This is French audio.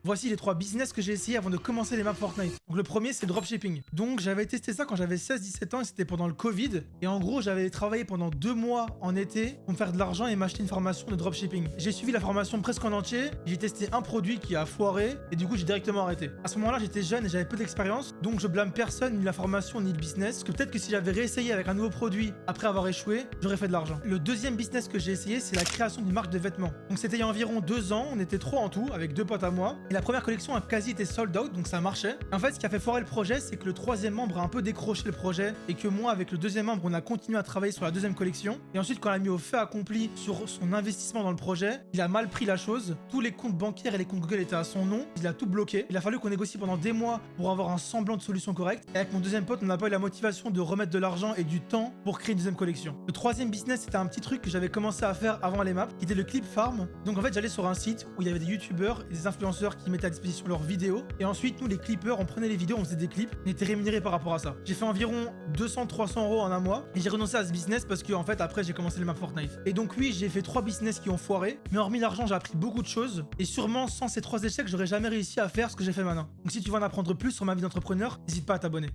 Voici les 3 business que j'ai essayé avant de commencer les maps Fortnite. Donc le premier c'est le dropshipping. Donc j'avais testé ça quand j'avais 16-17 ans et c'était pendant le Covid. Et en gros j'avais travaillé pendant 2 mois en été pour me faire de l'argent et m'acheter une formation de dropshipping. J'ai suivi la formation presque en entier, j'ai testé un produit qui a foiré et du coup j'ai directement arrêté. À ce moment-là j'étais jeune et j'avais peu d'expérience, donc je blâme personne, ni la formation ni le business, parce que peut-être que si j'avais réessayé avec un nouveau produit après avoir échoué, j'aurais fait de l'argent. Le deuxième business que j'ai essayé c'est la création d'une marque de vêtements. Donc c'était il y a environ 2 ans, on était 3 en tout avec 2 potes à moi et la première collection a quasi été sold out, donc ça marchait. En fait ce qui a fait foirer le projet c'est que le troisième membre a un peu décroché le projet et que moi avec le deuxième membre on a continué à travailler sur la deuxième collection et ensuite quand on l'a mis au fait accompli sur son investissement dans le projet, il a mal pris la chose, tous les comptes bancaires et les comptes Google étaient à son nom, il a tout bloqué, il a fallu qu'on négocie pendant des mois pour avoir un semblant de solution correcte et avec mon deuxième pote on n'a pas eu la motivation de remettre de l'argent et du temps pour créer une deuxième collection. Le troisième business c'était un petit truc que j'avais commencé à faire avant les maps qui était le clip farm. Donc en fait j'allais sur un site où il y avait des youtubeurs et des influenceurs qui mettaient à disposition leurs vidéos et ensuite nous les clippers on prenait les vidéos, on faisait des clips, on était rémunérés par rapport à ça. J'ai fait environ 200-300 euros en un mois et j'ai renoncé à ce business parce que en fait après j'ai commencé les maps Fortnite. Et donc oui j'ai fait 3 business qui ont foiré, mais hormis l'argent j'ai appris beaucoup de choses et sûrement sans ces 3 échecs j'aurais jamais réussi à faire ce que j'ai fait maintenant. Donc si tu veux en apprendre plus sur ma vie d'entrepreneur, n'hésite pas à t'abonner.